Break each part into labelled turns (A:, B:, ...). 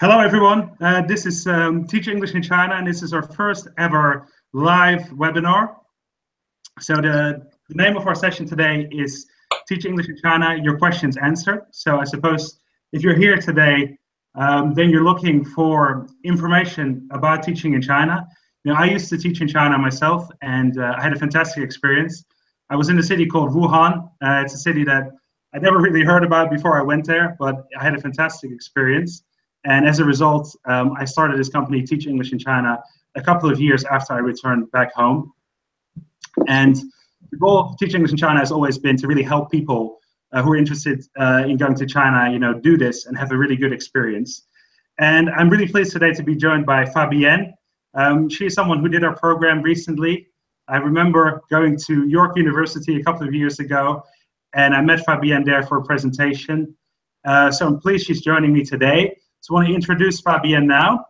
A: Hello, everyone. This is Teach English in China, and this is our first ever live webinar. So the name of our session today is Teach English in China, Your Questions Answered. So I suppose if you're here today, then you're looking for information about teaching in China. You know, I used to teach in China myself, and I had a fantastic experience. I was in a city called Wuhan. It's a city that I never really heard about before I went there, but I had a fantastic experience. And as a result, I started this company, Teach English in China, a couple of years after I returned back home. And the goal of Teach English in China has always been to really help people who are interested in going to China, do this and have a really good experience. And I'm really pleased today to be joined by Fabienne. She is someone who did our program recently. I remember going to York University a couple of years ago, and I met Fabienne there for a presentation. So I'm pleased she's joining me today. So I want to introduce Fabienne now.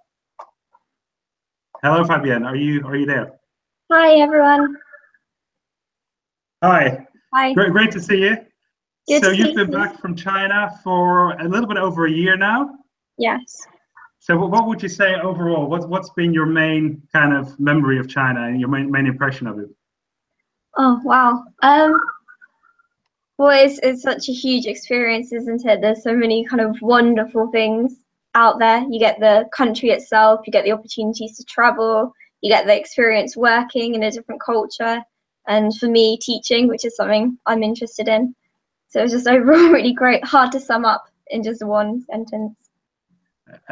A: Hello, Fabienne. Are you there?
B: Hi, everyone.
A: Hi.
B: Hi.
A: Great to see you.
B: Good
A: So
B: to
A: you've
B: see
A: been
B: you.
A: back from China for a little bit over a year now.
B: Yes.
A: So what would you say overall? What's been your main kind of memory of China and your main impression of it?
B: Oh, wow. Well, it's such a huge experience, isn't it? There's so many kind of wonderful things out there. You get the country itself, you get the opportunities to travel, you get the experience working in a different culture, and for me, teaching, which is something I'm interested in. So it's just overall really great, hard to sum up in just one sentence.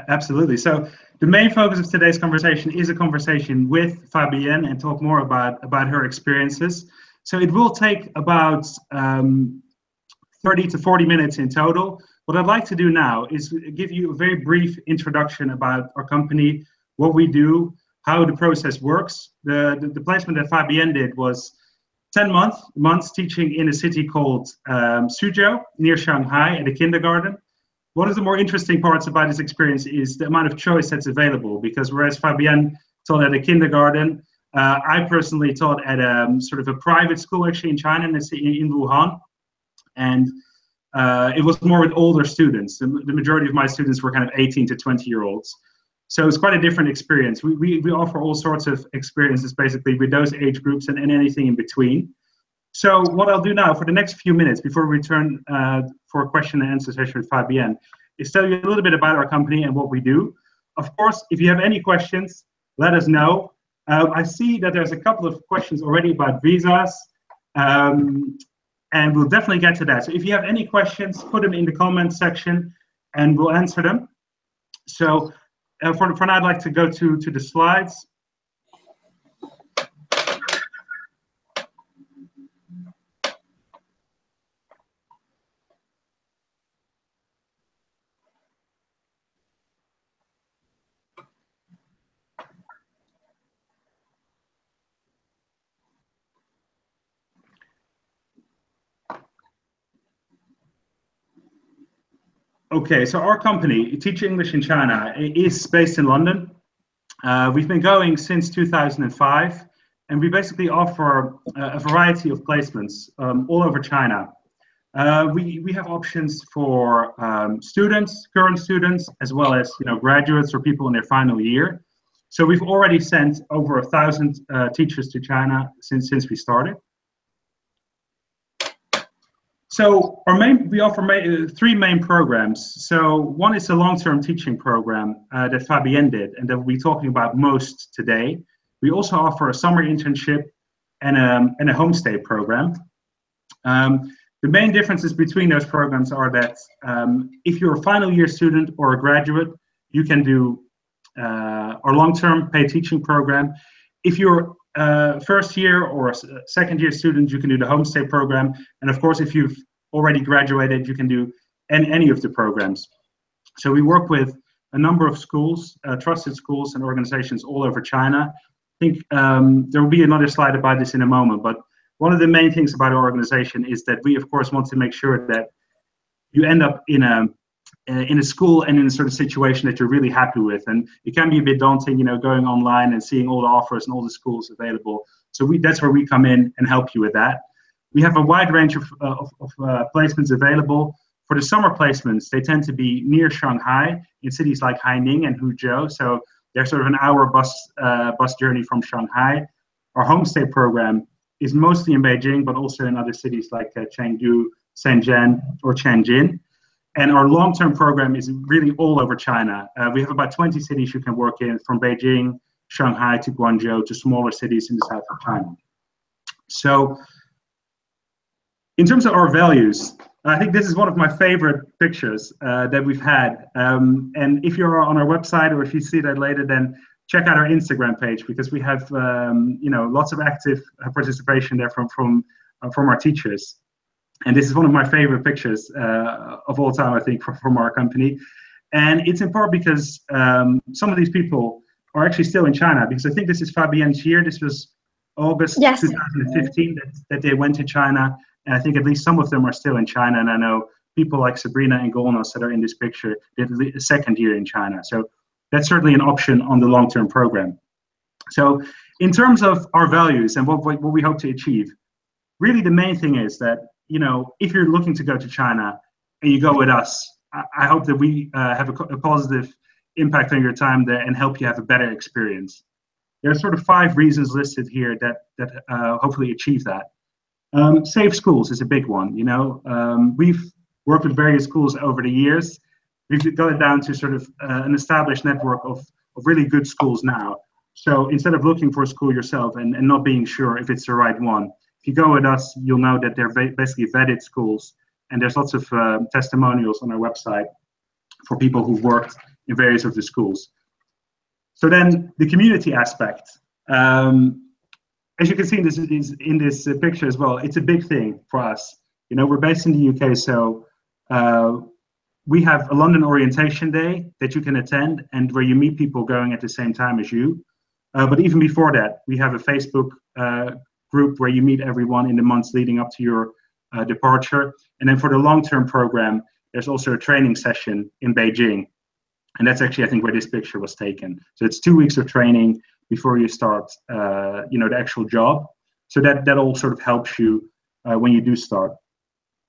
A: Absolutely. So the main focus of today's conversation is a conversation with Fabienne and talk more about her experiences. So it will take about 30 to 40 minutes in total. What I'd like to do now is give you a very brief introduction about our company, what we do, how the process works. The placement that Fabienne did was 10 months teaching in a city called Suzhou, near Shanghai, at a kindergarten. One of the more interesting parts about this experience is the amount of choice that's available, because whereas Fabienne taught at a kindergarten, I personally taught at sort of a private school actually in China, in Wuhan, and it was more with older students. The majority of my students were kind of 18 to 20-year-olds. So it's quite a different experience. We offer all sorts of experiences basically with those age groups and anything in between. So what I'll do now for the next few minutes before we return for a question and answer session with Fabienne is tell you a little bit about our company and what we do. Of course, if you have any questions, let us know. I see that there's a couple of questions already about visas, and we'll definitely get to that. So if you have any questions, put them in the comments section and we'll answer them. So for now, I'd like to go to the slides. Okay, so our company, Teach English in China, is based in London. We've been going since 2005, and we basically offer a variety of placements all over China. We have options for students, current students, as well as graduates or people in their final year. So we've already sent over 1,000 teachers to China since we started. So we offer three main programs. So one is a long-term teaching program that Fabienne did and that we'll be talking about most today. We also offer a summer internship and a homestay program. The main differences between those programs are that if you're a final year student or a graduate, you can do our long-term paid teaching program. If you're first year or second year student, you can do the homestay program. And of course, if you've already graduated, you can do any of the programs. So we work with a number of schools, trusted schools and organizations all over China. I think there will be another slide about this in a moment, but one of the main things about our organization is that we, of course, want to make sure that you end up in a school and in a sort of situation that you're really happy with. And it can be a bit daunting, going online and seeing all the offers and all the schools available. So that's where we come in and help you with that. We have a wide range of placements available, For the summer placements, they tend to be near Shanghai in cities like Haining and Huzhou. So they're sort of an hour bus journey from Shanghai. Our homestay program is mostly in Beijing, but also in other cities like Chengdu, Shenzhen, or Tianjin. And our long-term program is really all over China. We have about 20 cities you can work in, from Beijing, Shanghai to Guangzhou to smaller cities in the south of China. So in terms of our values, I think this is one of my favorite pictures that we've had. And if you're on our website, or if you see that later, then check out our Instagram page, because we have lots of active participation there from our teachers. And this is one of my favorite pictures of all time, I think, from our company. And it's in part because some of these people are actually still in China, because I think this is Fabienne's year. This was August 2015 that they went to China. And I think at least some of them are still in China. And I know people like Sabrina and Golnas that are in this picture did a second year in China. So that's certainly an option on the long-term program. So in terms of our values and what we hope to achieve, really the main thing is that, if you're looking to go to China and you go with us, I hope that we have a positive impact on your time there and help you have a better experience. There are sort of 5 reasons listed here that hopefully achieve that. Safe schools is a big one. We've worked with various schools over the years. We've got it down to sort of an established network of really good schools now. So instead of looking for a school yourself and not being sure if it's the right one, if you go with us, you'll know that they're basically vetted schools. And there's lots of testimonials on our website for people who've worked in various of the schools. So then the community aspect. As you can see in this picture as well, it's a big thing for us. We're based in the UK, so we have a London orientation day that you can attend, and where you meet people going at the same time as you. But even before that, we have a Facebook group where you meet everyone in the months leading up to your departure. And then for the long-term program, there's also a training session in Beijing. And that's actually, I think, where this picture was taken. So it's 2 weeks of training before you start, the actual job. So that all sort of helps you when you do start.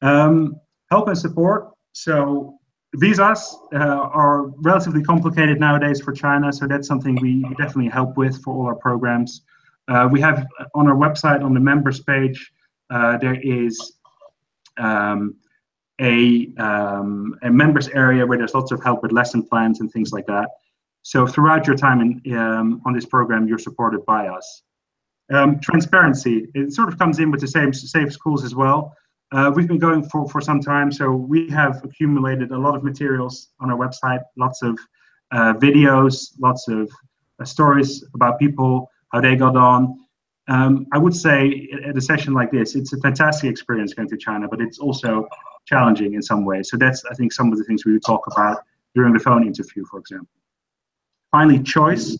A: Help and support. So visas are relatively complicated nowadays for China. So that's something we definitely help with for all our programs. We have on our website, on the members page, there is a members area where there's lots of help with lesson plans and things like that. So throughout your time on this program, you're supported by us. Transparency, it sort of comes in with the same safe schools as well. We've been going for some time, so we have accumulated a lot of materials on our website, lots of videos, lots of stories about people, how they got on. I would say at a session like this, it's a fantastic experience going to China, but it's also challenging in some ways. So that's, I think, some of the things we would talk about during the phone interview, for example. Finally, choice.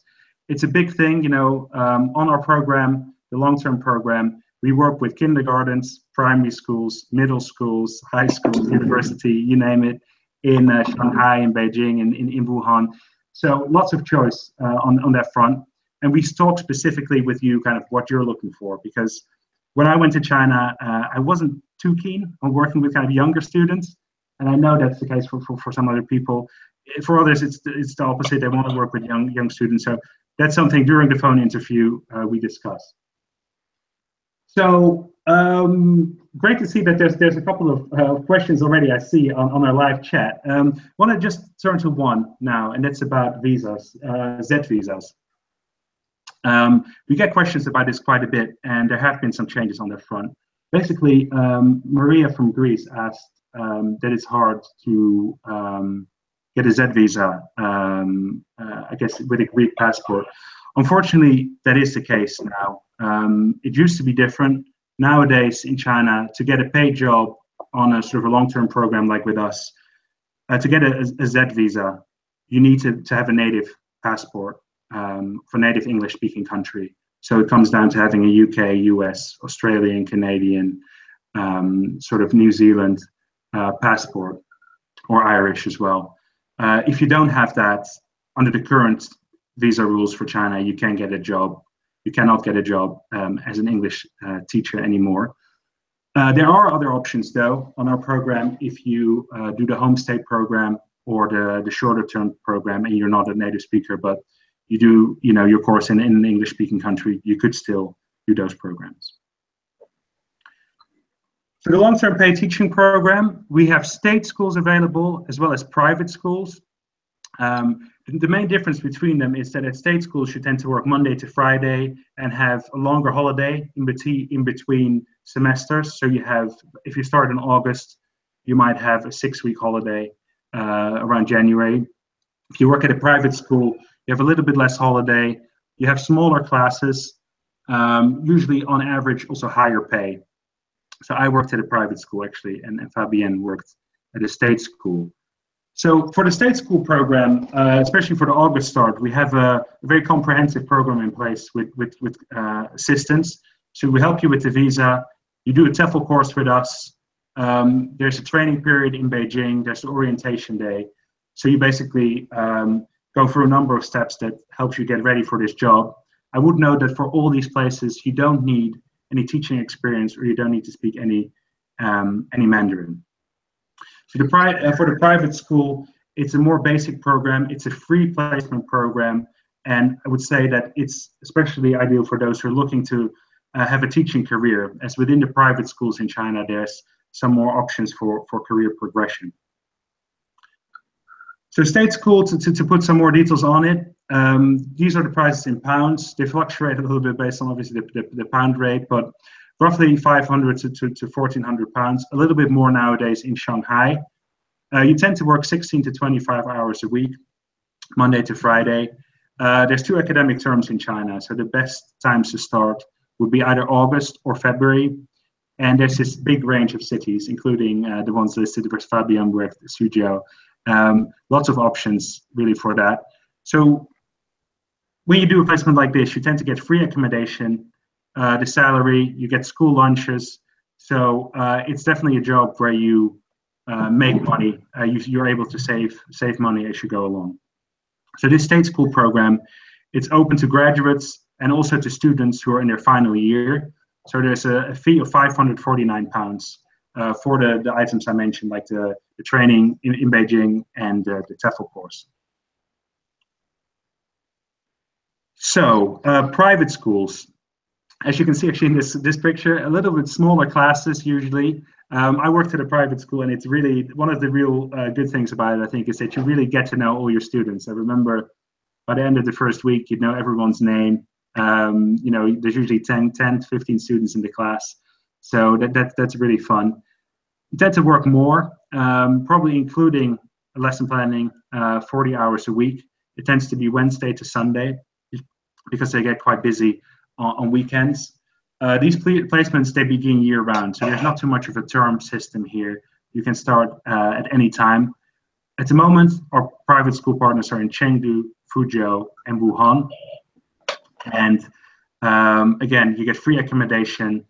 A: It's a big thing, on our program, the long-term program, we work with kindergartens, primary schools, middle schools, high schools, university, you name it, in Shanghai, in Beijing, and in Wuhan. So lots of choice on that front. And we talk specifically with you kind of what you're looking for, because when I went to China, I wasn't too keen on working with kind of younger students. And I know that's the case for some other people. For others, it's the opposite. They want to work with young students. So that's something during the phone interview we discuss. So great to see that there's a couple of questions already I see on our live chat. Want to just turn to one now, and that's about visas, Z visas. We get questions about this quite a bit, and there have been some changes on that front. Basically, Maria from Greece asked that it's hard to get a Z visa, I guess, with a Greek passport. Unfortunately, that is the case now. It used to be different. Nowadays in China, to get a paid job on a sort of a long-term program like with us, to get a Z visa, you need to have a native passport for native English-speaking country. So it comes down to having a UK, US, Australian, Canadian, sort of New Zealand passport, or Irish as well. If you don't have that, under the current visa rules for China, you can't get a job. You cannot get a job as an English teacher anymore. There are other options though on our program if you do the homestay program or the shorter term program and you're not a native speaker, but you do your course in an English speaking country, you could still do those programs. For the long-term paid teaching program, we have state schools available as well as private schools. The main difference between them is that at state schools you tend to work Monday to Friday and have a longer holiday in between semesters. So you have, if you start in August, you might have a 6-week holiday around January. If you work at a private school, you have a little bit less holiday. You have smaller classes, usually on average also higher pay. So I worked at a private school actually, and Fabienne worked at a state school. So for the state school program, especially for the August start, we have a very comprehensive program in place with assistance. So we help you with the visa. You do a TEFL course with us. There's a training period in Beijing. There's the orientation day. So you basically go through a number of steps that helps you get ready for this job. I would note that for all these places, you don't need any teaching experience or you don't need to speak any Mandarin. So for the private school, it's a more basic program. It's a free placement program. And I would say that it's especially ideal for those who are looking to have a teaching career, as within the private schools in China, there's some more options for career progression. So state school, to put some more details on it, these are the prices in pounds. They fluctuate a little bit based on obviously the pound rate, but roughly 500 to 1,400 pounds, a little bit more nowadays in Shanghai. You tend to work 16 to 25 hours a week, Monday to Friday. There's 2 academic terms in China, so the best times to start would be either August or February. And there's this big range of cities, including the ones listed where Fabienne worked, Suzhou. Lots of options really for that. So when you do a placement like this, you tend to get free accommodation, the salary, you get school lunches. So it's definitely a job where you make money. You're able to save money as you go along. So this state school program, it's open to graduates and also to students who are in their final year. So there's a fee of £549 for the items I mentioned, like the training in Beijing and the TEFL course. So private schools, as you can see actually in this picture, a little bit smaller classes usually. I worked at a private school, and it's really one of the real good things about it, I think, is that you really get to know all your students. I remember by the end of the first week, you'd know everyone's name. There's usually 10 to 15 students in the class. So that's really fun. You tend to work more, probably including lesson planning, 40 hours a week. It tends to be Wednesday to Sunday because they get quite busy on weekends. These placements, they begin year round, so there's not too much of a term system here. You can start at any time. At the moment, our private school partners are in Chengdu, Fuzhou, and Wuhan. And again, you get free accommodation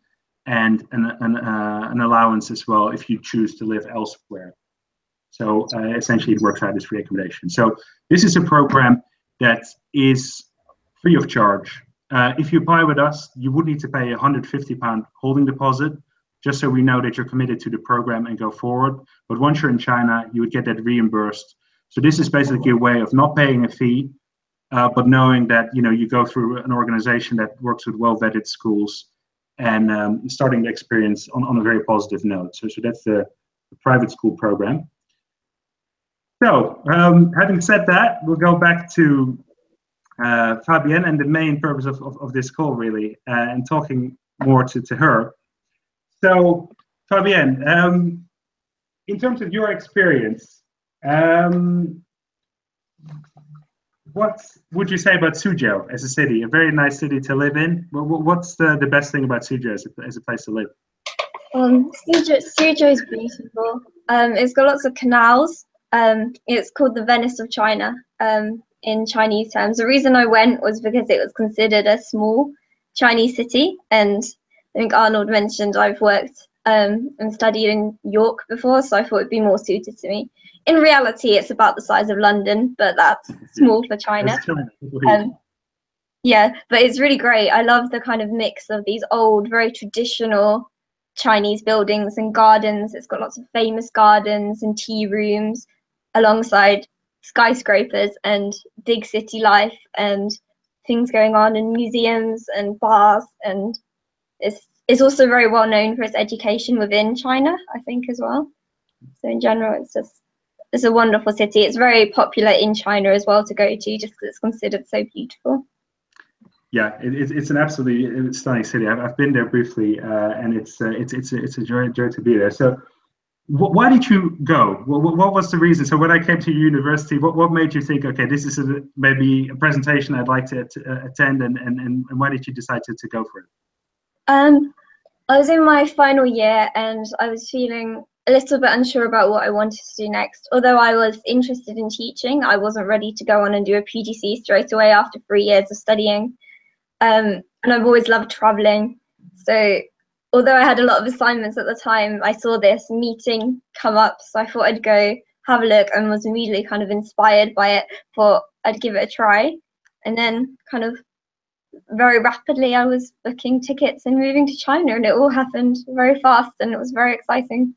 A: and an allowance as well if you choose to live elsewhere. So essentially it works out as free accommodation. So this is a program that is free of charge. If you apply with us, you would need to pay £150 holding deposit, just so we know that you're committed to the program and go forward. But once you're in China, you would get that reimbursed. So this is basically a way of not paying a fee, but knowing that you go through an organization that works with well-vetted schools and starting the experience on a very positive note. So that's the private school program. So having said that, we'll go back to Fabienne and the main purpose of this call really, and talking more to her. So Fabienne, in terms of your experience, what would you say about Suzhou as a city? A very nice city to live in. What's the best thing about Suzhou as a place to live?
B: Suzhou is beautiful. It's got lots of canals. It's called the Venice of China in Chinese terms. The reason I went was because it was considered a small Chinese city, and I think Arnold mentioned I've worked and studied in York before, so I thought it'd be more suited to me. In reality, it's about the size of London, but that's small for China. Yeah, but it's really great. I love the kind of mix of these old, very traditional Chinese buildings and gardens. It's got lots of famous gardens and tea rooms alongside skyscrapers and big city life and things going on in museums and bars. And it's also very well known for its education within China, I think, as well. So in general, it's a wonderful city. It's very popular in China as well to go to, just because it's considered so beautiful.
A: Yeah, it's an absolutely stunning city. I've been there briefly, and it's a joy to be there. So, why did you go? What was the reason? So, when I came to university, what made you think, okay, this is maybe a presentation I'd like to attend, and why did you decide to go for it?
B: I was in my final year, and I was feeling a little bit unsure about what I wanted to do next. Although I was interested in teaching, I wasn't ready to go on and do a PGC straight away after 3 years of studying. And I've always loved traveling. So although I had a lot of assignments at the time, I saw this meeting come up. So I thought I'd go have a look and was immediately kind of inspired by it. Thought I'd give it a try. And then kind of very rapidly I was booking tickets and moving to China, and it all happened very fast and it was very exciting.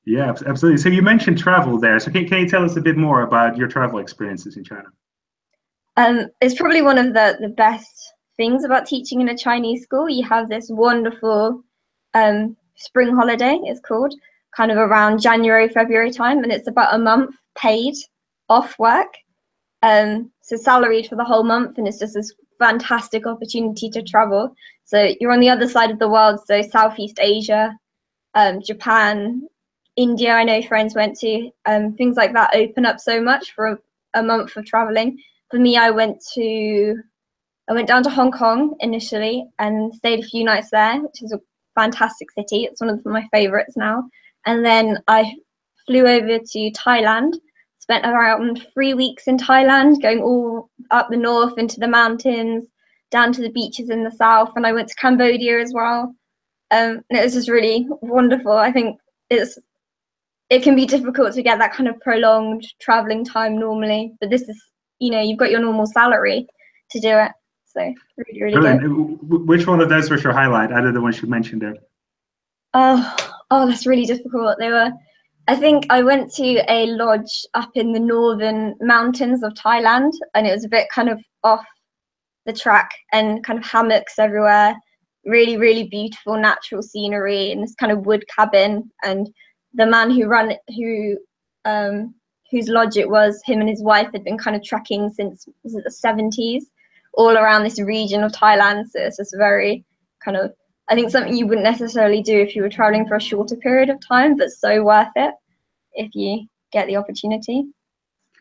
A: Yeah, absolutely. So you mentioned travel there. So can you tell us a bit more about your travel experiences in China?
B: It's probably one of the best things about teaching in a Chinese school. You have this wonderful spring holiday, it's called, kind of around January, February time, and it's about a month paid off work. So salaried for the whole month, and it's just this fantastic opportunity to travel. So you're on the other side of the world, so Southeast Asia, Japan, India, I know friends went to, things like that open up so much for a month of traveling. For me, I went down to Hong Kong initially and stayed a few nights there, which is a fantastic city. It's one of my favorites now. And then I flew over to Thailand, spent around 3 weeks in Thailand, going all up the north into the mountains, down to the beaches in the south. And I went to Cambodia as well. And it was just really wonderful. I think it can be difficult to get that kind of prolonged traveling time normally, but this is, you've got your normal salary to do it. So really, really
A: Brilliant.
B: good.
A: Which one of those was your highlight out of the ones you mentioned there?
B: Oh, that's really difficult. I think I went to a lodge up in the northern mountains of Thailand, and it was a bit kind of off the track and kind of hammocks everywhere. Really, really beautiful natural scenery in this kind of wood cabin. And the man whose lodge it was, him and his wife had been kind of trekking since the 70s, all around this region of Thailand. So it's just very kind of, I think, something you wouldn't necessarily do if you were traveling for a shorter period of time, but so worth it if you get the opportunity.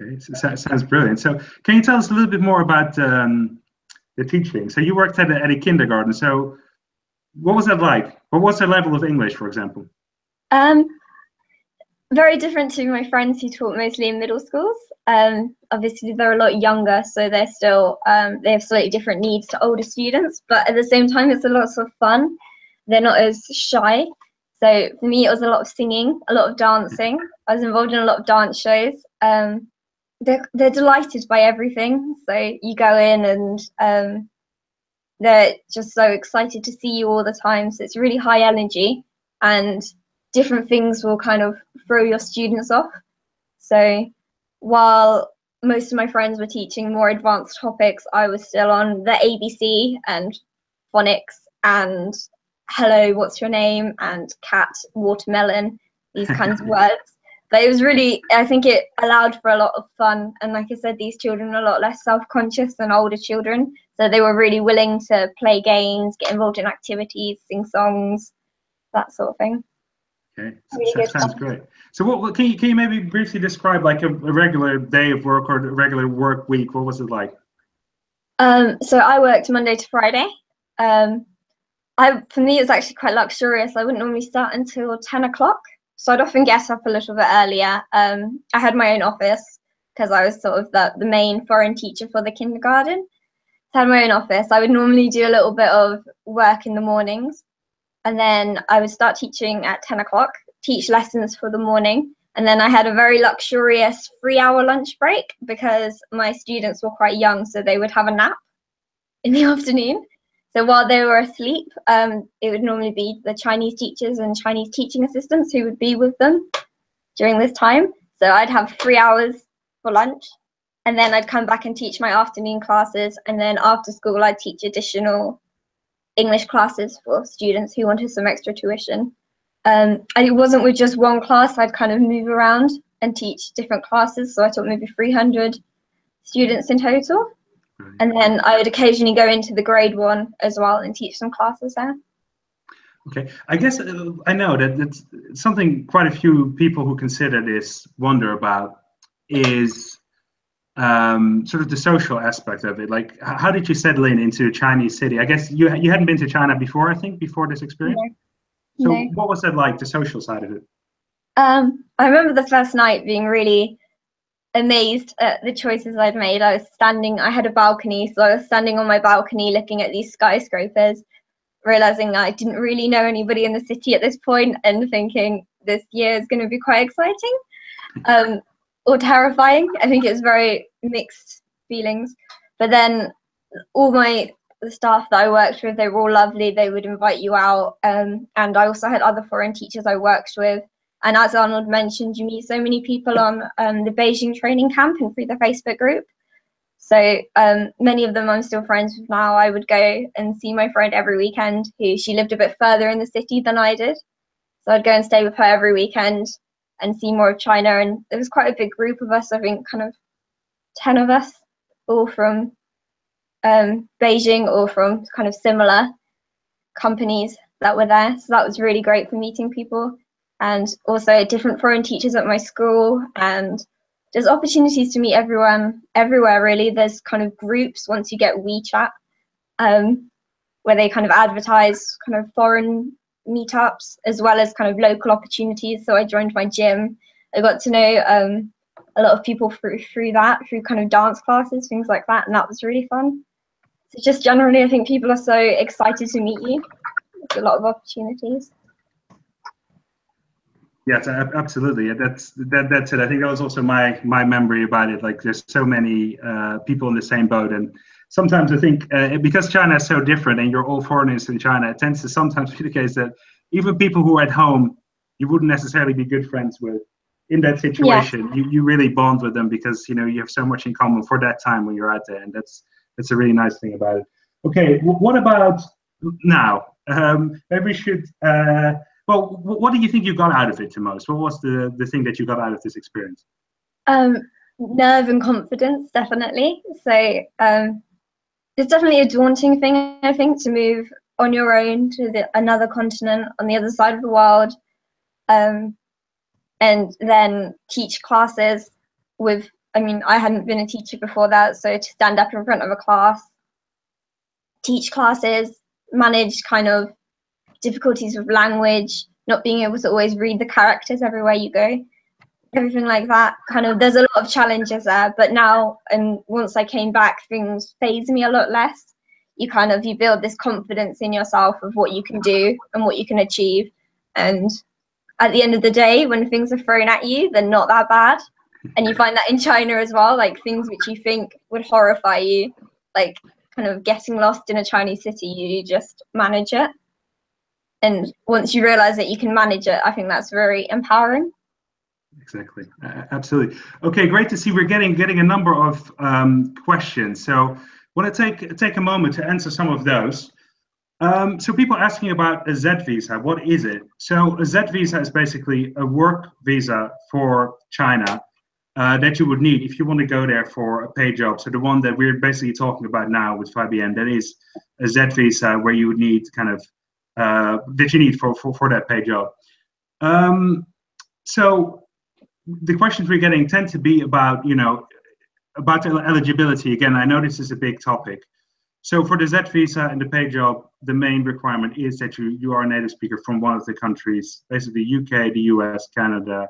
A: Okay, so that sounds brilliant. So can you tell us a little bit more about the teaching? So you worked at a kindergarten. So what was that like? What was the level of English, for example?
B: Very different to my friends who taught mostly in middle schools. Obviously, they're a lot younger, so they're still they have slightly different needs to older students. But at the same time, it's a lot of fun. They're not as shy. So for me, it was a lot of singing, a lot of dancing. I was involved in a lot of dance shows. They're delighted by everything. So you go in and they're just so excited to see you all the time. So it's really high energy, and different things will kind of throw your students off. So while most of my friends were teaching more advanced topics, I was still on the ABC and phonics and hello, what's your name, and cat, watermelon, these kinds of words. But it was really, I think it allowed for a lot of fun. And like I said, these children are a lot less self-conscious than older children. So they were really willing to play games, get involved in activities, sing songs, that sort of thing.
A: Okay, really sounds great. So what can you maybe briefly describe like a regular day of work or a regular work week? What was it like?
B: So I worked Monday to Friday. For me, it's actually quite luxurious. I wouldn't normally start until 10 o'clock. So I'd often get up a little bit earlier. I had my own office because I was sort of the main foreign teacher for the kindergarten. So I had my own office. I would normally do a little bit of work in the mornings. And then I would start teaching at 10 o'clock, teach lessons for the morning. And then I had a very luxurious 3-hour lunch break because my students were quite young, so they would have a nap in the afternoon. So while they were asleep, it would normally be the Chinese teachers and Chinese teaching assistants who would be with them during this time. So I'd have 3 hours for lunch, and then I'd come back and teach my afternoon classes, and then after school I'd teach additional English classes for students who wanted some extra tuition. And it wasn't with just one class. I'd kind of move around and teach different classes. So I taught maybe 300 students in total.
A: Right.
B: And then I would occasionally go into the grade 1 as well and teach some classes there.
A: Okay, I guess I know that it's something quite a few people who consider this wonder about is sort of the social aspect of it. Like, how did you settle into a Chinese city? I guess you hadn't been to China before, I think, before this experience?
B: No.
A: So
B: No.
A: what was that like, the social side of it?
B: I remember the first night being really amazed at the choices I'd made. I had a balcony, so I was standing on my balcony looking at these skyscrapers, realizing I didn't really know anybody in the city at this point, and thinking this year is going to be quite exciting or terrifying. I think it's very mixed feelings. But then all the staff that I worked with, they were all lovely. They would invite you out, and I also had other foreign teachers I worked with. And as Arnold mentioned, you meet so many people on the Beijing training camp and through the Facebook group. So many of them I'm still friends with now. I would go and see my friend every weekend, she lived a bit further in the city than I did. So I'd go and stay with her every weekend and see more of China. And there was quite a big group of us, I think kind of 10 of us, all from Beijing or from kind of similar companies that were there. So that was really great for meeting people. And also different foreign teachers at my school, and there's opportunities to meet everyone everywhere really. There's kind of groups once you get WeChat, where they kind of advertise kind of foreign meetups as well as kind of local opportunities. So I joined my gym. I got to know a lot of people through that, through kind of dance classes, things like that, and that was really fun. So just generally, I think people are so excited to meet you. There's a lot of opportunities.
A: Yes, absolutely. That's it. I think that was also my memory about it. Like, there's so many people in the same boat, and sometimes I think because China is so different, and you're all foreigners in China, it tends to sometimes be the case that even people who are at home, you wouldn't necessarily be good friends with. In that situation,
B: Yeah.
A: you really bond with them because you have so much in common for that time when you're out there, and that's a really nice thing about it. Okay, what about now? Maybe we should. Well, what do you think you got out of it the most? What was the thing that you got out of this experience?
B: Nerve and confidence, definitely. So it's definitely a daunting thing, I think, to move on your own to another continent on the other side of the world, and then teach classes with, I hadn't been a teacher before that, so to stand up in front of a class, teach classes, manage kind of difficulties with language, not being able to always read the characters everywhere you go, everything like that. Kind of, there's a lot of challenges there, but now, and once I came back, things faze me a lot less. You build this confidence in yourself of what you can do and what you can achieve. And at the end of the day, when things are thrown at you, they're not that bad. And you find that in China as well, like things which you think would horrify you, like kind of getting lost in a Chinese city, you just manage it. And once you realize that you can manage it, I think that's very empowering.
A: Exactly, absolutely. Okay, great to see we're getting a number of questions. So, want to take a moment to answer some of those. So, people asking about a Z visa. What is it? So, a Z visa is basically a work visa for China that you would need if you want to go there for a paid job. So, the one that we're basically talking about now with Fabienne, that is a Z visa where you would need kind of that you need for that paid job. So the questions we're getting tend to be about, about eligibility. Again, I know this is a big topic. So for the Z visa and the paid job, the main requirement is that you are a native speaker from one of the countries, basically UK, the US, Canada,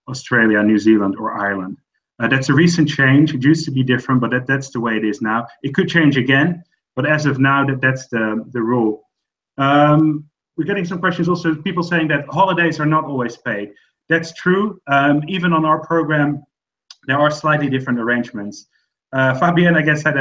A: Australia, New Zealand, or Ireland. That's a recent change. It used to be different, but that's the way it is now. It could change again, but as of now, that's the rule. We're getting some questions also, people saying that holidays are not always paid. That's true. Even on our program, there are slightly different arrangements. Fabienne, I guess, had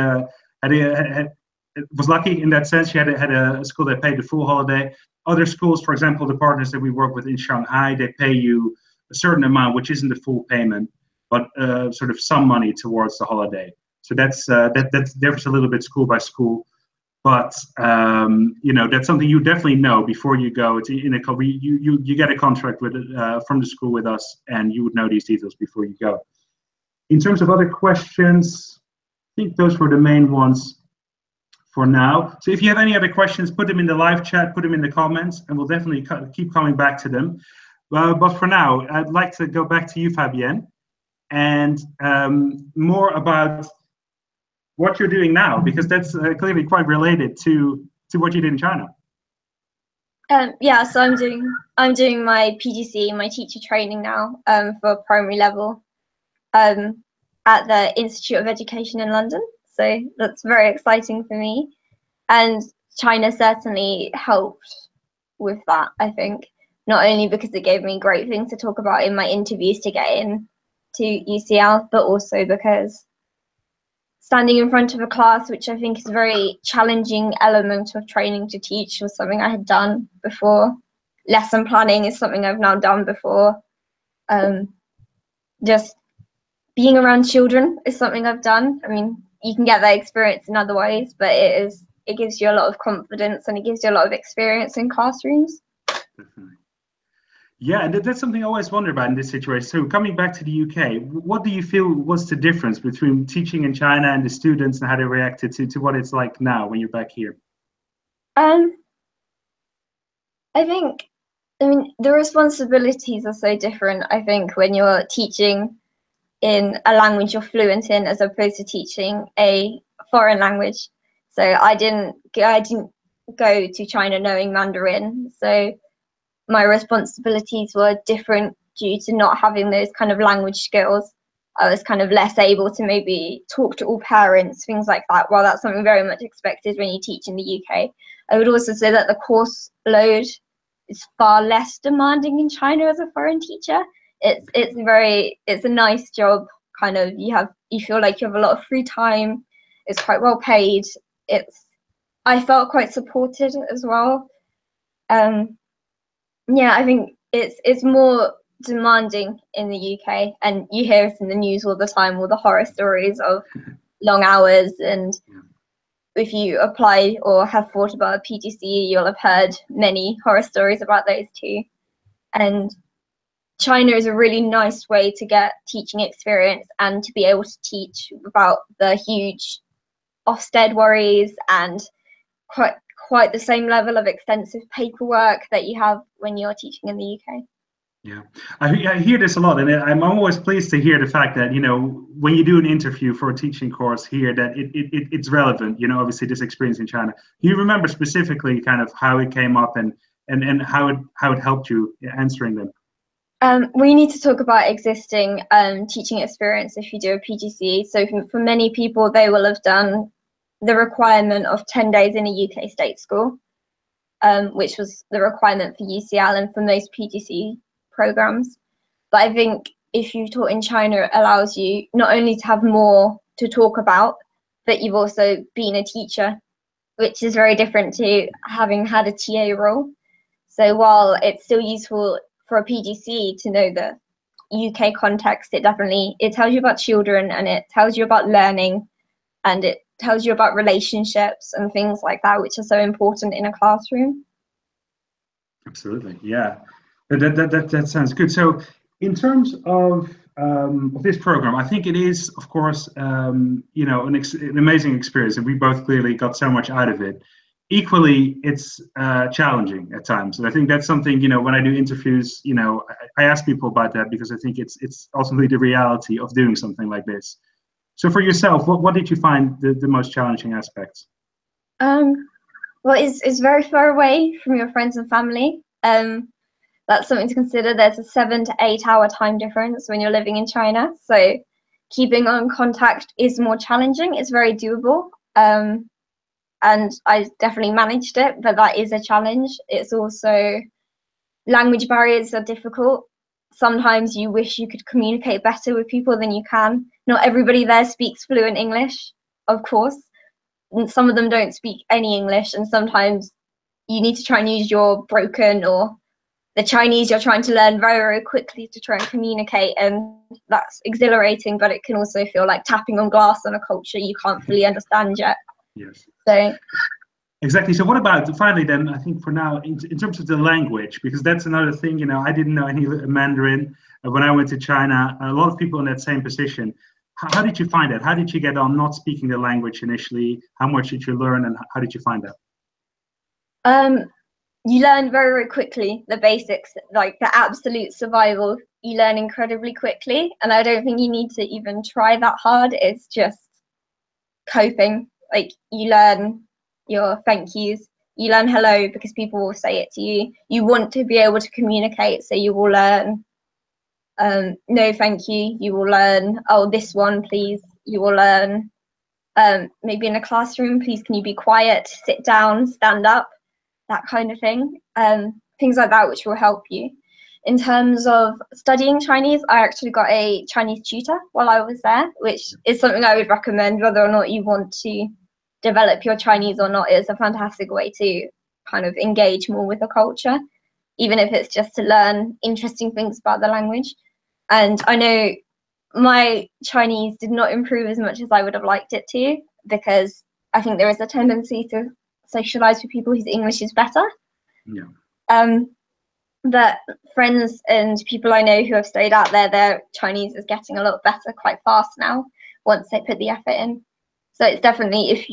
A: was lucky in that sense. She had a school that paid the full holiday. Other schools, for example, the partners that we work with in Shanghai, they pay you a certain amount, which isn't the full payment, but sort of some money towards the holiday. So that differs a little bit school by school. But that's something you definitely know before you go. It's in a you get a contract with from the school with us, and you would know these details before you go. In terms of other questions, I think those were the main ones for now. So if you have any other questions, put them in the live chat, put them in the comments, and we'll definitely keep coming back to them. But for now, I'd like to go back to you, Fabienne, and more about what you're doing now, because that's clearly quite related to what you did in China.
B: Yeah, so I'm doing my PGC, my teacher training now, for primary level, at the Institute of Education in London. So that's very exciting for me. And China certainly helped with that, I think. Not only because it gave me great things to talk about in my interviews to get in to UCL, but also because standing in front of a class, which I think is a very challenging element of training to teach, was something I had done before. Lesson planning is something I've now done before. Just being around children is something I've done. I mean, you can get that experience in other ways, but it gives you a lot of confidence and it gives you a lot of experience in classrooms.
A: Definitely. Yeah, and that's something I always wonder about in this situation. So coming back to the UK, what do you feel was the difference between teaching in China and the students and how they reacted to what it's like now when you're back here?
B: I mean, the responsibilities are so different, I think, when you're teaching in a language you're fluent in as opposed to teaching a foreign language. So I didn't go to China knowing Mandarin. So my responsibilities were different due to not having those kind of language skills. I was kind of less able to maybe talk to all parents, things like that, while that's something very much expected when you teach in the UK. I would also say that the course load is far less demanding in China as a foreign teacher. It's a nice job, kind of. You feel like you have a lot of free time. It's quite well paid. I felt quite supported as well. Yeah, I think it's more demanding in the UK, and you hear it in the news all the time, all the horror stories of long hours. And if you apply or have thought about a PGCE, you'll have heard many horror stories about those too. And China is a really nice way to get teaching experience and to be able to teach without the huge Ofsted worries and quite the same level of extensive paperwork that you have when you're teaching in the UK.
A: Yeah, I hear this a lot, and I'm always pleased to hear the fact that, when you do an interview for a teaching course here, that it's relevant, obviously this experience in China. Do you remember specifically kind of how it came up and how it helped you answering them?
B: We need to talk about existing teaching experience if you do a PGCE. So for many people, they will have done the requirement of 10 days in a UK state school, which was the requirement for UCL and for most PGCE programs. But I think if you taught in China, it allows you not only to have more to talk about, but you've also been a teacher, which is very different to having had a TA role. So while it's still useful for a PGCE to know the UK context, it tells you about children, and it tells you about learning, and it tells you about relationships and things like that, which are so important in a classroom.
A: Absolutely, yeah. That sounds good. So in terms of this program, I think it is, of course, an amazing experience, and we both clearly got so much out of it. Equally, it's challenging at times, and I think that's something, when I do interviews, I ask people about that because I think it's ultimately the reality of doing something like this. So for yourself, what did you find the most challenging aspects?
B: Well, it's very far away from your friends and family. That's something to consider. There's a 7 to 8 hour time difference when you're living in China, so keeping on contact is more challenging. It's very doable. And I definitely managed it, but that is a challenge. It's also language barriers are difficult. Sometimes you wish you could communicate better with people than you can. Not everybody there speaks fluent English, of course, some of them don't speak any English, and sometimes you need to try and use your broken or the Chinese you're trying to learn very, very quickly to try and communicate, and that's exhilarating, but it can also feel like tapping on glass on a culture you can't fully understand yet.
A: Yes.
B: So
A: exactly. So what about, finally then, I think for now, in terms of the language, because that's another thing, I didn't know any Mandarin when I went to China. A lot of people in that same position. How did you find that? How did you get on not speaking the language initially? How much did you learn, and how did you find that?
B: You learn very, very quickly the basics, like the absolute survival. You learn incredibly quickly, and I don't think you need to even try that hard. It's just coping. Like, you learn your thank yous, you learn hello because people will say it to you. You want to be able to communicate, so you will learn no thank you. You will learn, oh, this one please. You will learn maybe in a classroom, please can you be quiet, sit down, stand up, that kind of thing. Things like that which will help you. In terms of studying Chinese, I actually got a Chinese tutor while I was there, which is something I would recommend whether or not you want to develop your Chinese or not. It's a fantastic way to kind of engage more with the culture, even if it's just to learn interesting things about the language. And I know my Chinese did not improve as much as I would have liked it to, because I think there is a tendency to socialize with people whose English is better.
A: Yeah.
B: But friends and people I know who have stayed out there, their Chinese is getting a lot better quite fast now once they put the effort in. So it's definitely, if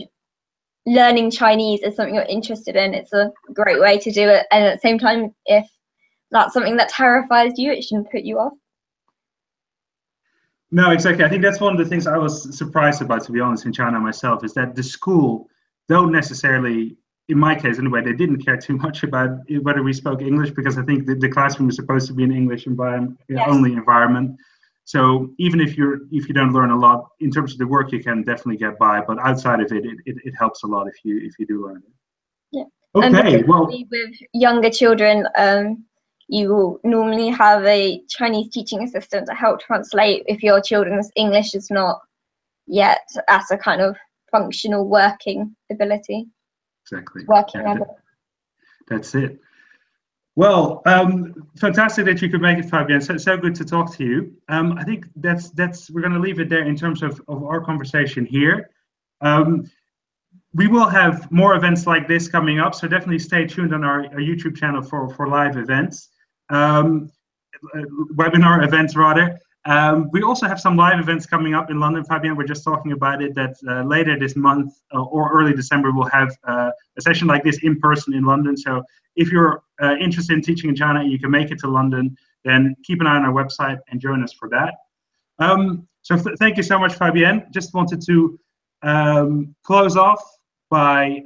B: learning Chinese is something you're interested in, it's a great way to do it. And at the same time, if that's something that terrifies you, it shouldn't put you off.
A: No, exactly. I think that's one of the things I was surprised about, to be honest, in China myself, is that the school don't necessarily, in my case anyway, they didn't care too much about whether we spoke English, because I think the classroom is supposed to be an English environment,
B: Yes.
A: Only environment. So even if you don't learn a lot in terms of the work, you can definitely get by. But outside of it, it helps a lot if you do learn it.
B: Yeah.
A: Okay.
B: And
A: well,
B: with younger children, you will normally have a Chinese teaching assistant to help translate if your children's English is not yet at a kind of functional working ability.
A: Exactly.
B: Working level.
A: That's it. Well, fantastic that you could make it, Fabienne. So good to talk to you. I think that's we're going to leave it there in terms of our conversation here. We will have more events like this coming up, so definitely stay tuned on our YouTube channel for live events, webinar events rather. We also have some live events coming up in London, Fabienne. We're just talking about it, that later this month or early December, we'll have a session like this in person in London. So if you're interested in teaching in China and you can make it to London, then keep an eye on our website and join us for that. So thank you so much, Fabienne. Just wanted to close off by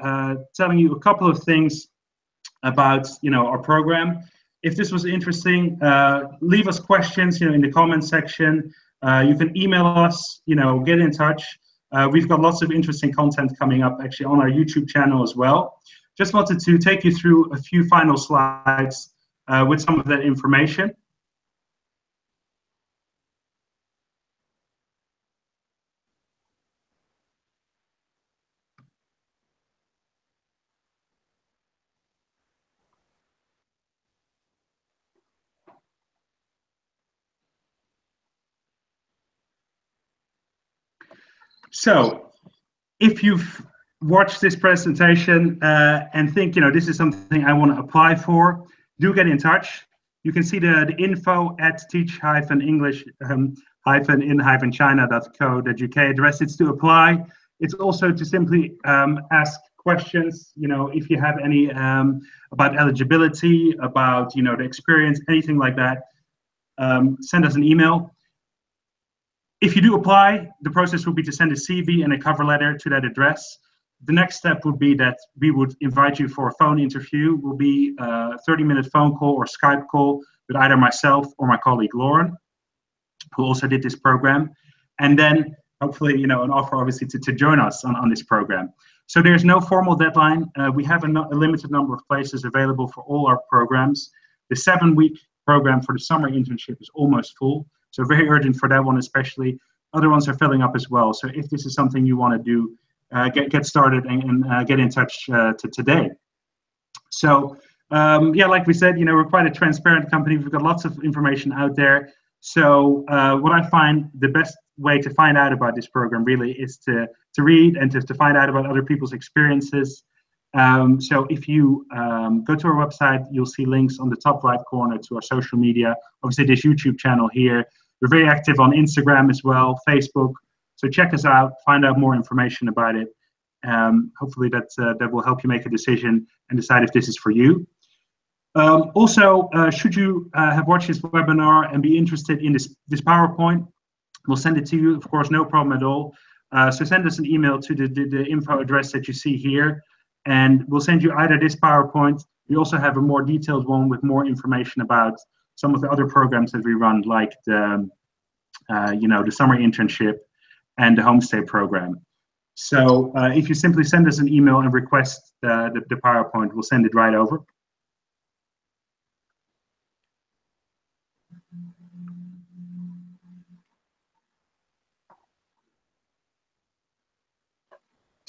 A: telling you a couple of things about our program. If this was interesting, leave us questions in the comment section. You can email us, get in touch. We've got lots of interesting content coming up actually on our YouTube channel as well. Just wanted to take you through a few final slides with some of that information. So, if you've watched this presentation and think, this is something I want to apply for, do get in touch. You can see the info at teach-english-in-china.co.uk address. It's to apply. It's also to simply ask questions, if you have any about eligibility, about, the experience, anything like that, send us an email. If you do apply, the process will be to send a CV and a cover letter to that address. The next step would be that we would invite you for a phone interview. It will be a 30-minute phone call or Skype call with either myself or my colleague Lauren, who also did this program. And then hopefully, an offer obviously to join us on this program. So there's no formal deadline. We have a limited number of places available for all our programs. The 7-week program for the summer internship is almost full. So very urgent for that one especially. Other ones are filling up as well. So if this is something you want to do, get started and get in touch today. So yeah, like we said, we're quite a transparent company. We've got lots of information out there. So what I find the best way to find out about this program really is to read and to find out about other people's experiences. So if you go to our website, you'll see links on the top right corner to our social media. Obviously, this YouTube channel here. We're very active on Instagram as well, Facebook. So check us out, find out more information about it. Hopefully that will help you make a decision and decide if this is for you. Also, should you have watched this webinar and be interested in this PowerPoint, we'll send it to you, of course, no problem at all. So send us an email to the info address that you see here, and we'll send you either this PowerPoint. We also have a more detailed one with more information about some of the other programs that we run, like the summer internship and the homestay program. So if you simply send us an email and request the PowerPoint, we'll send it right over.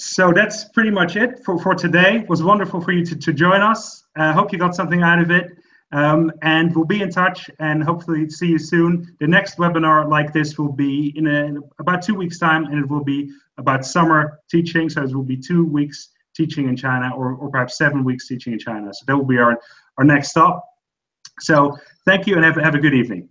A: So that's pretty much it for today. It was wonderful for you to join us. I hope you got something out of it. And we'll be in touch and hopefully see you soon. The next webinar like this will be in about 2 weeks' time, and it will be about summer teaching. So it will be 2 weeks teaching in China, or perhaps 7 weeks teaching in China. So that will be our next stop. So thank you, and have a good evening.